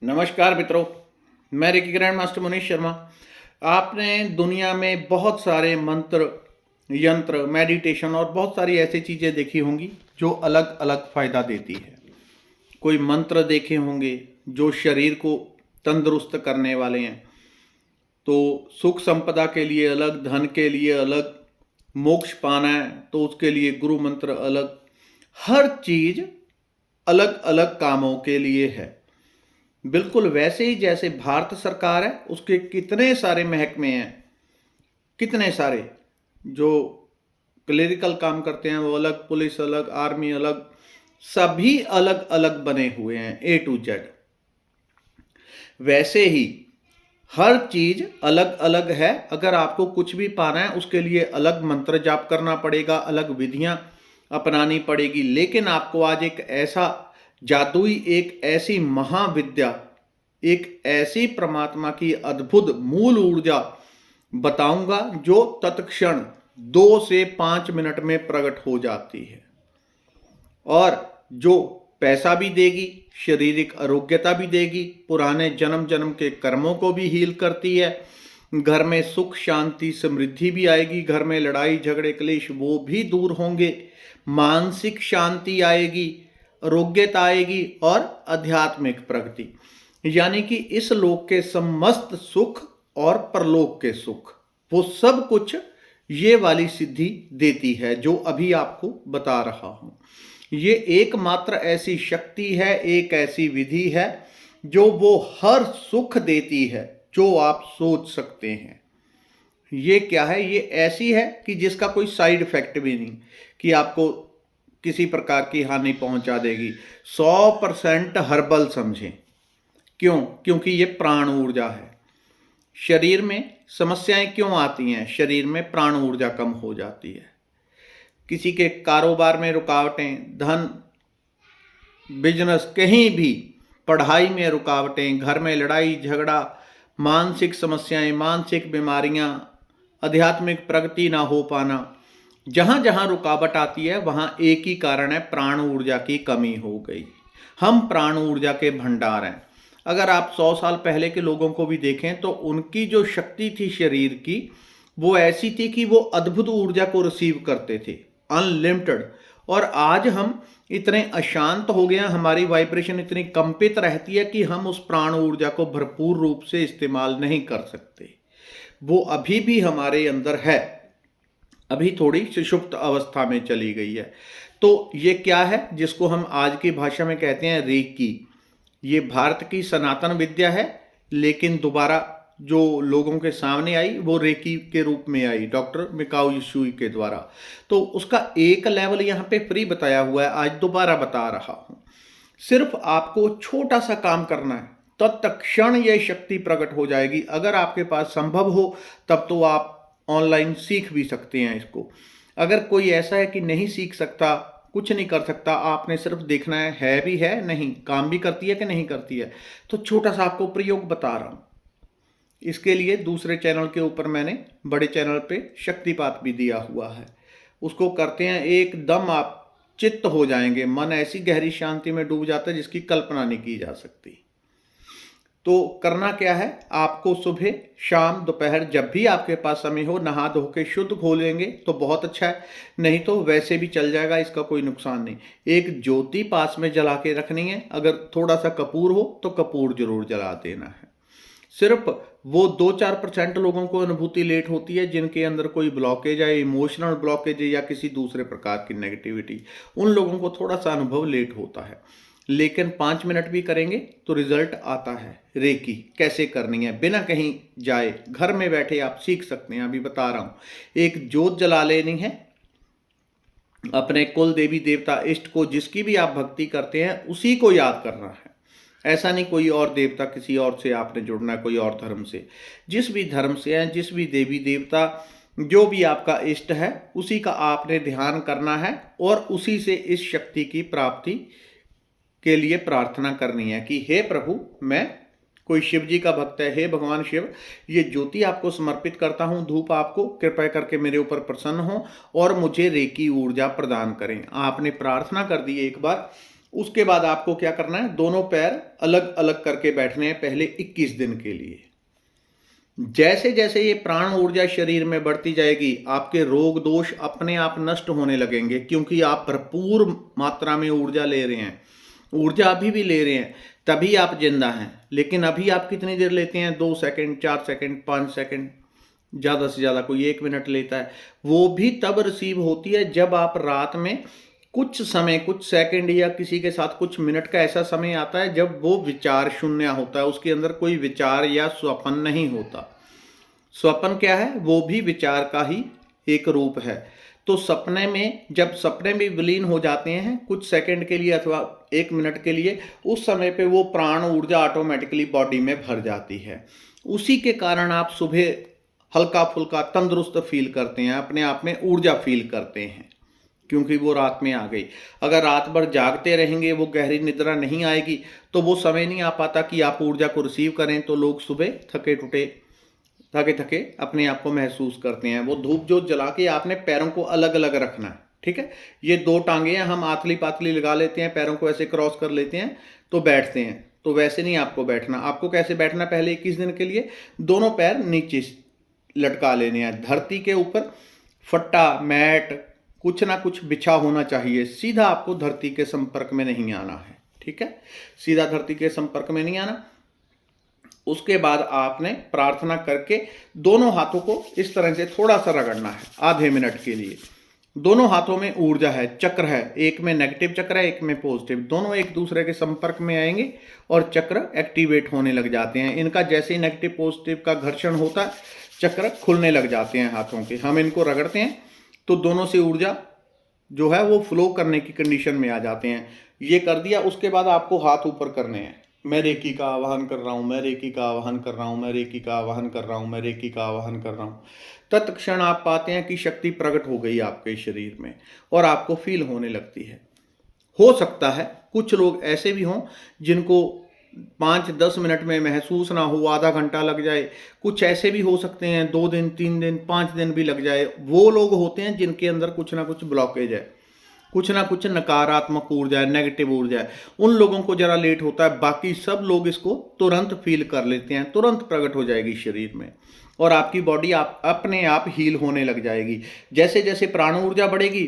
नमस्कार मित्रों, मैं reiki grand master Manish Sharma. आपने दुनिया में बहुत सारे मंत्र, यंत्र, मेडिटेशन और बहुत सारी ऐसी चीज़ें देखी होंगी जो अलग अलग फ़ायदा देती है। कोई मंत्र देखे होंगे जो शरीर को तंदुरुस्त करने वाले हैं, तो सुख संपदा के लिए अलग, धन के लिए अलग, मोक्ष पाना है तो उसके लिए गुरु मंत्र अलग। हर चीज़ अलग अलग कामों के लिए है। बिल्कुल वैसे ही जैसे भारत सरकार है, उसके कितने सारे महकमे हैं, कितने सारे जो क्लेरिकल काम करते हैं वो अलग, पुलिस अलग, आर्मी अलग, सभी अलग अलग बने हुए हैं A to Z। वैसे ही हर चीज अलग अलग है। अगर आपको कुछ भी पाना है उसके लिए अलग मंत्र जाप करना पड़ेगा, अलग विधियां अपनानी पड़ेगी। लेकिन आपको आज एक ऐसा जादुई, एक ऐसी महाविद्या, एक ऐसी परमात्मा की अद्भुत मूल ऊर्जा बताऊंगा जो तत्क्षण 2 से 5 मिनट में प्रकट हो जाती है और जो पैसा भी देगी, शारीरिक आरोग्यता भी देगी, पुराने जन्म जन्म के कर्मों को भी हील करती है, घर में सुख शांति समृद्धि भी आएगी, घर में लड़ाई झगड़े क्लेश वो भी दूर होंगे, मानसिक शांति आएगी, आरोग्यता आएगी और आध्यात्मिक प्रगति, यानी कि इस लोक के समस्त सुख और परलोक के सुख, वो सब कुछ ये वाली सिद्धि देती है जो अभी आपको बता रहा हूं। ये एकमात्र ऐसी शक्ति है, एक ऐसी विधि है जो वो हर सुख देती है जो आप सोच सकते हैं। ये क्या है? ये ऐसी है कि जिसका कोई साइड इफेक्ट भी नहीं, कि आपको किसी प्रकार की हानि पहुंचा देगी। 100% हर्बल समझें। क्यों? क्योंकि ये प्राण ऊर्जा है। शरीर में समस्याएं क्यों आती हैं? शरीर में प्राण ऊर्जा कम हो जाती है। किसी के कारोबार में रुकावटें, धन, बिजनेस, कहीं भी, पढ़ाई में रुकावटें, घर में लड़ाई झगड़ा, मानसिक समस्याएं, मानसिक बीमारियां, आध्यात्मिक प्रगति ना हो पाना, जहां जहां रुकावट आती है वहां एक ही कारण है, प्राण ऊर्जा की कमी हो गई। हम प्राण ऊर्जा के भंडार हैं। अगर आप 100 साल पहले के लोगों को भी देखें तो उनकी जो शक्ति थी शरीर की, वो ऐसी थी कि वो अद्भुत ऊर्जा को रिसीव करते थे, अनलिमिटेड। और आज हम इतने अशांत हो गए हैं, हमारी वाइब्रेशन इतनी कंपित रहती है कि हम उस प्राण ऊर्जा को भरपूर रूप से इस्तेमाल नहीं कर सकते। वो अभी भी हमारे अंदर है, अभी थोड़ी सुषुप्त अवस्था में चली गई है। तो ये क्या है जिसको हम आज की भाषा में कहते हैं रेकी। ये भारत की सनातन विद्या है, लेकिन दोबारा जो लोगों के सामने आई वो रेकी के रूप में आई, डॉक्टर मिकाओ युसुई के द्वारा। तो उसका एक लेवल यहाँ पे फ्री बताया हुआ है, आज दोबारा बता रहा हूँ। सिर्फ आपको छोटा सा काम करना है, तत्क्षण यह शक्ति प्रकट हो जाएगी। अगर आपके पास संभव हो तब तो आप ऑनलाइन सीख भी सकते हैं इसको। अगर कोई ऐसा है कि नहीं सीख सकता, कुछ नहीं कर सकता, आपने सिर्फ देखना है भी है नहीं, काम भी करती है कि नहीं करती है, तो छोटा सा आपको प्रयोग बता रहा हूँ। इसके लिए दूसरे चैनल के ऊपर मैंने बड़े चैनल पे शक्तिपात भी दिया हुआ है, उसको करते हैं, एकदम आप चित्त हो जाएंगे, मन ऐसी गहरी शांति में डूब जाता है जिसकी कल्पना नहीं की जा सकती। तो करना क्या है, आपको सुबह शाम दोपहर जब भी आपके पास समय हो नहा धो के शुद्ध हो लेंगे तो बहुत अच्छा है, नहीं तो वैसे भी चल जाएगा, इसका कोई नुकसान नहीं। एक ज्योति पास में जला के रखनी है, अगर थोड़ा सा कपूर हो तो कपूर जरूर जला देना है। सिर्फ वो 2-4% लोगों को अनुभूति लेट होती है जिनके अंदर कोई ब्लॉकेज है, इमोशनल ब्लॉकेज है या किसी दूसरे प्रकार की नेगेटिविटी, उन लोगों को थोड़ा सा अनुभव लेट होता है। लेकिन 5 मिनट भी करेंगे तो रिजल्ट आता है। रेकी कैसे करनी है, बिना कहीं जाए घर में बैठे आप सीख सकते हैं, अभी बता रहा हूं। एक जोत जला लेनी है, अपने कुल देवी देवता इष्ट को, जिसकी भी आप भक्ति करते हैं उसी को याद करना है। ऐसा नहीं कोई और देवता, किसी और से आपने जुड़ना है, कोई और धर्म से। जिस भी धर्म से हैं, जिस भी देवी देवता, जो भी आपका इष्ट है, उसी का आपने ध्यान करना है और उसी से इस शक्ति की प्राप्ति के लिए प्रार्थना करनी है कि हे प्रभु, मैं कोई शिव जी का भक्त है, हे भगवान शिव, ये ज्योति आपको समर्पित करता हूँ, धूप आपको, कृपया करके मेरे ऊपर प्रसन्न हो और मुझे रेकी ऊर्जा प्रदान करें। आपने प्रार्थना कर दी एक बार, उसके बाद आपको क्या करना है, दोनों पैर अलग अलग करके बैठने हैं पहले 21 दिन के लिए। जैसे जैसे ये प्राण ऊर्जा शरीर में बढ़ती जाएगी, आपके रोग दोष अपने आप नष्ट होने लगेंगे, क्योंकि आप भरपूर मात्रा में ऊर्जा ले रहे हैं। ऊर्जा अभी भी ले रहे हैं, तभी आप जिंदा हैं। लेकिन अभी आप कितनी देर लेते हैं? 2 सेकंड, 4 सेकंड, 5 सेकंड, ज़्यादा से ज़्यादा कोई 1 मिनट लेता है। वो भी तब रिसीव होती है जब आप रात में कुछ समय, कुछ सेकंड या किसी के साथ कुछ मिनट का ऐसा समय आता है जब वो विचार शून्य होता है, उसके अंदर कोई विचार या स्वप्न नहीं होता। स्वप्न क्या है? वो भी विचार का ही एक रूप है। तो सपने में, जब सपने में विलीन हो जाते हैं कुछ सेकंड के लिए अथवा 1 मिनट के लिए, उस समय पे वो प्राण ऊर्जा ऑटोमेटिकली बॉडी में भर जाती है। उसी के कारण आप सुबह हल्का फुल्का तंदुरुस्त फील करते हैं, अपने आप में ऊर्जा फील करते हैं, क्योंकि वो रात में आ गई। अगर रात भर जागते रहेंगे, वो गहरी निद्रा नहीं आएगी, तो वो समय नहीं आ पाता कि आप ऊर्जा को रिसीव करें। तो लोग सुबह थके थके अपने आप को महसूस करते हैं। वो धूप जोत जला के आपने पैरों को अलग अलग रखना है, ठीक है। ये 2 टांगे हैं, हम आतली पातली लगा लेते हैं, पैरों को ऐसे क्रॉस कर लेते हैं तो बैठते हैं। तो वैसे नहीं आपको बैठना। आपको कैसे बैठना? पहले 21 दिन के लिए दोनों पैर नीचे लटका लेने हैं। धरती के ऊपर फट्टा, मैट, कुछ ना कुछ बिछा होना चाहिए। सीधा आपको धरती के संपर्क में नहीं आना है, ठीक है। सीधा धरती के संपर्क में नहीं आना। उसके बाद आपने प्रार्थना करके दोनों हाथों को इस तरह से थोड़ा सा रगड़ना है आधे मिनट के लिए। दोनों हाथों में ऊर्जा है, चक्र है, एक में नेगेटिव चक्र है, एक में पॉजिटिव। दोनों एक दूसरे के संपर्क में आएंगे और चक्र एक्टिवेट होने लग जाते हैं। इनका जैसे ही नेगेटिव पॉजिटिव का घर्षण होता है, चक्र खुलने लग जाते हैं हाथों के। हम इनको रगड़ते हैं तो दोनों से ऊर्जा जो है वो फ्लो करने की कंडीशन में आ जाते हैं। ये कर दिया, उसके बाद आपको हाथ ऊपर करने हैं। मैं रेकी का आवाहन कर रहा हूँ, मैं रेकी का आवाहन कर रहा हूँ, मैं रेकी का आवाहन कर रहा हूँ, मैं रेकी का आवाहन कर रहा हूँ। तत्क्षण आप पाते हैं कि शक्ति प्रकट हो गई आपके शरीर में और आपको फील होने लगती है। हो सकता है कुछ लोग ऐसे भी हों जिनको 5-10 मिनट में महसूस ना हो, आधा घंटा लग जाए। कुछ ऐसे भी हो सकते हैं 2 दिन, 3 दिन, 5 दिन भी लग जाए। वो लोग होते हैं जिनके अंदर कुछ ना कुछ ब्लॉकेज है, कुछ ना कुछ नकारात्मक ऊर्जा है, नेगेटिव ऊर्जा है। उन लोगों को जरा लेट होता है, बाकी सब लोग इसको तुरंत फील कर लेते हैं। तुरंत प्रकट हो जाएगी शरीर में और आपकी बॉडी अपने आप हील होने लग जाएगी। जैसे जैसे प्राण ऊर्जा बढ़ेगी,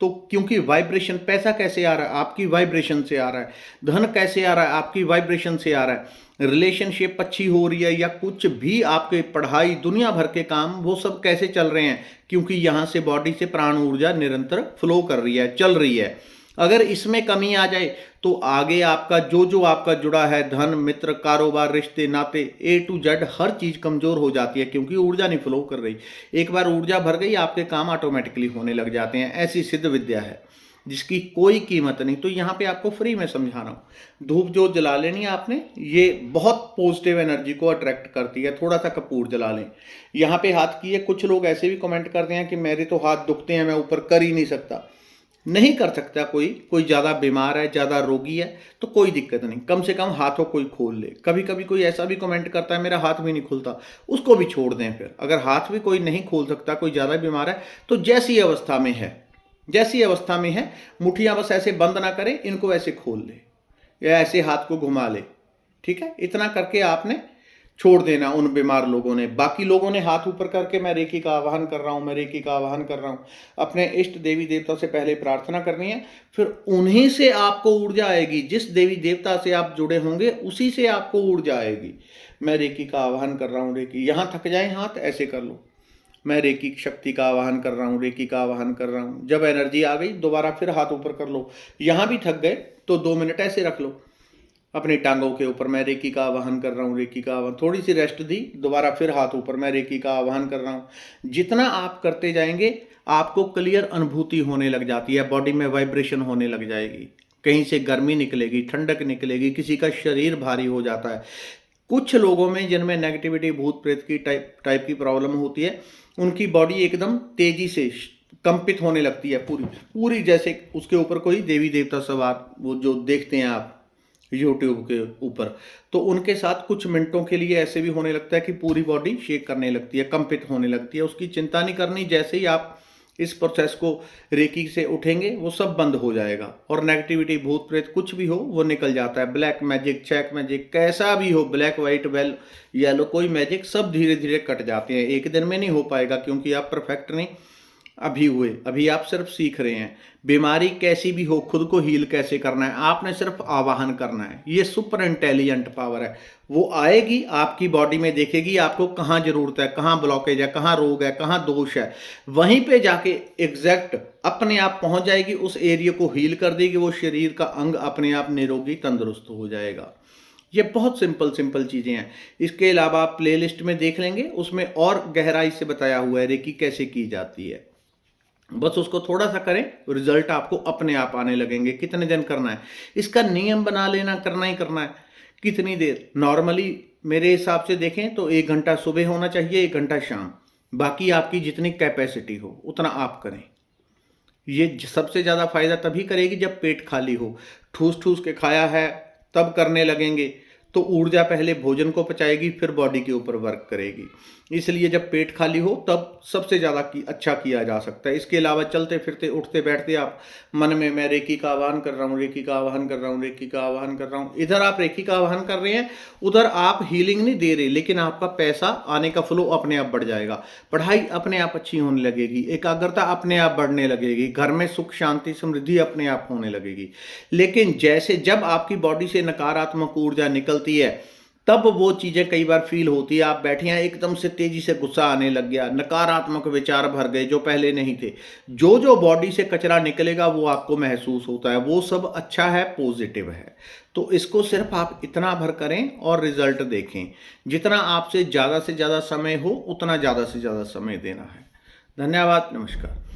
तो क्योंकि वाइब्रेशन, पैसा कैसे आ रहा है? आपकी वाइब्रेशन से आ रहा है। धन कैसे आ रहा है? आपकी वाइब्रेशन से आ रहा है। रिलेशनशिप अच्छी हो रही है या कुछ भी, आपके पढ़ाई, दुनिया भर के काम, वो सब कैसे चल रहे हैं? क्योंकि यहाँ से बॉडी से प्राण ऊर्जा निरंतर फ्लो कर रही है, चल रही है। अगर इसमें कमी आ जाए तो आगे आपका जो जो आपका जुड़ा है, धन, मित्र, कारोबार, रिश्ते, नाते, A to Z हर चीज कमजोर हो जाती है, क्योंकि ऊर्जा नहीं फ्लो कर रही। एक बार ऊर्जा भर गई, आपके काम ऑटोमेटिकली होने लग जाते हैं। ऐसी सिद्ध विद्या है जिसकी कोई कीमत नहीं। तो यहाँ पे आपको फ्री में समझा रहा हूँ। धूप जोत जला लेनी है आपने, ये बहुत पॉजिटिव एनर्जी को अट्रैक्ट करती है। थोड़ा सा कपूर जला लें, यहाँ पे हाथ किए। कुछ लोग ऐसे भी कमेंट करते हैं कि मेरे तो हाथ दुखते हैं, मैं ऊपर कर ही नहीं सकता। नहीं कर सकता कोई ज़्यादा बीमार है, ज़्यादा रोगी है, तो कोई दिक्कत नहीं। कम से कम हाथों कोई खोल ले। कभी कभी कोई ऐसा भी कमेंट करता है मेरा हाथ भी नहीं खुलता, उसको भी छोड़ दें। फिर अगर हाथ भी कोई नहीं खोल सकता, कोई ज़्यादा बीमार है, तो जैसी अवस्था में है, जैसी अवस्था में है, मुठियाँ बस ऐसे बंद ना करें, इनको ऐसे खोल ले या ऐसे हाथ को घुमा ले, ठीक है। इतना करके आपने छोड़ देना उन बीमार लोगों ने। बाकी लोगों ने हाथ ऊपर करके मैं रेकी का आवाहन कर रहा हूँ, मैं रेकी का आवाहन कर रहा हूँ। अपने इष्ट देवी देवता से पहले प्रार्थना करनी है, फिर उन्हीं से आपको ऊर्जा आएगी। जिस देवी देवता से आप जुड़े होंगे उसी से आपको ऊर्जा आएगी। मैं रेकी का आवाहन कर रहा हूँ, रेकी। यहाँ थक जाए हाथ, ऐसे कर लो, मैं रेकी शक्ति का आवाहन कर रहा हूँ, रेकी का आवाहन कर रहा हूँ। जब एनर्जी आ गई, दोबारा फिर हाथ ऊपर कर लो। यहाँ भी थक गए तो 2 मिनट ऐसे रख लो अपनी टांगों के ऊपर, मैं रेकी का आवाहन कर रहा हूँ, रेकी का आवाहन। थोड़ी सी रेस्ट दी, दोबारा फिर हाथ ऊपर, मैं रेकी का आवाहन कर रहा हूँ। जितना आप करते जाएंगे, आपको क्लियर अनुभूति होने लग जाती है, बॉडी में वाइब्रेशन होने लग जाएगी। कहीं से गर्मी निकलेगी, ठंडक निकलेगी, किसी का शरीर भारी हो जाता है। कुछ लोगों में जिनमें नेगेटिविटी, भूत प्रेत की टाइप की प्रॉब्लम होती है, उनकी बॉडी एकदम तेजी से कंपित होने लगती है, पूरी जैसे उसके ऊपर कोई देवी देवता सवार, वो जो देखते हैं आप यूट्यूब के ऊपर, तो उनके साथ कुछ मिनटों के लिए ऐसे भी होने लगता है कि पूरी बॉडी शेक करने लगती है, कंपित होने लगती है। उसकी चिंता नहीं करनी। जैसे ही आप इस प्रोसेस को रेकी से उठेंगे वो सब बंद हो जाएगा और नेगेटिविटी भूत प्रेत कुछ भी हो वो निकल जाता है। ब्लैक मैजिक, चेक मैजिक, कैसा भी हो, ब्लैक वाइट वेल येलो, कोई मैजिक, सब धीरे धीरे कट जाते हैं। एक दिन में नहीं हो पाएगा क्योंकि आप परफेक्ट नहीं अभी हुए, अभी आप सिर्फ सीख रहे हैं। बीमारी कैसी भी हो, खुद को हील कैसे करना है, आपने सिर्फ आवाहन करना है। ये सुपर इंटेलिजेंट पावर है, वो आएगी आपकी बॉडी में, देखेगी आपको कहाँ जरूरत है, कहाँ ब्लॉकेज है, कहाँ रोग है, कहाँ दोष है, वहीं पे जाके एग्जैक्ट अपने आप पहुंच जाएगी, उस एरिया को हील कर देगी, वो शरीर का अंग अपने आप निरोगी तंदुरुस्त हो जाएगा। ये बहुत सिंपल सिंपल चीज़ें हैं। इसके अलावा आप प्लेलिस्ट में देख लेंगे, उसमें और गहराई से बताया हुआ है रेकी कैसे की जाती है। बस उसको थोड़ा सा करें, रिजल्ट आपको अपने आप आने लगेंगे। कितने दिन करना है, इसका नियम बना लेना, करना ही करना है। कितनी देर, नॉर्मली मेरे हिसाब से देखें तो 1 घंटा सुबह होना चाहिए, 1 घंटा शाम, बाकी आपकी जितनी कैपेसिटी हो उतना आप करें। ये सबसे ज़्यादा फायदा तभी करेगी जब पेट खाली हो। ठूस ठूस के खाया है तब करने लगेंगे तो ऊर्जा पहले भोजन को पचाएगी, फिर बॉडी के ऊपर वर्क करेगी। इसलिए जब पेट खाली हो तब सबसे ज़्यादा अच्छा किया जा सकता है। इसके अलावा चलते फिरते उठते बैठते आप मन में मैं रेकी का आह्वान कर रहा हूँ, रेकी का आह्वान कर रहा हूँ, रेकी का आह्वान कर रहा हूँ, इधर आप रेकी का आह्वान कर रहे हैं, उधर आप हीलिंग नहीं दे रहे, लेकिन आपका पैसा आने का फ्लो अपने आप बढ़ जाएगा, पढ़ाई अपने आप अच्छी होने लगेगी, एकाग्रता अपने आप बढ़ने लगेगी, घर में सुख शांति समृद्धि अपने आप होने लगेगी। लेकिन जैसे जब आपकी बॉडी से नकारात्मक ऊर्जा निकलती है तब वो चीज़ें कई बार फील होती है। आप बैठे हैं, एकदम से तेजी से गुस्सा आने लग गया, नकारात्मक विचार भर गए जो पहले नहीं थे, जो जो बॉडी से कचरा निकलेगा वो आपको महसूस होता है, वो सब अच्छा है, पॉजिटिव है। तो इसको सिर्फ आप इतना भर करें और रिजल्ट देखें। जितना आपसे ज़्यादा से ज़्यादा समय हो उतना ज़्यादा से ज़्यादा समय देना है। धन्यवाद, नमस्कार।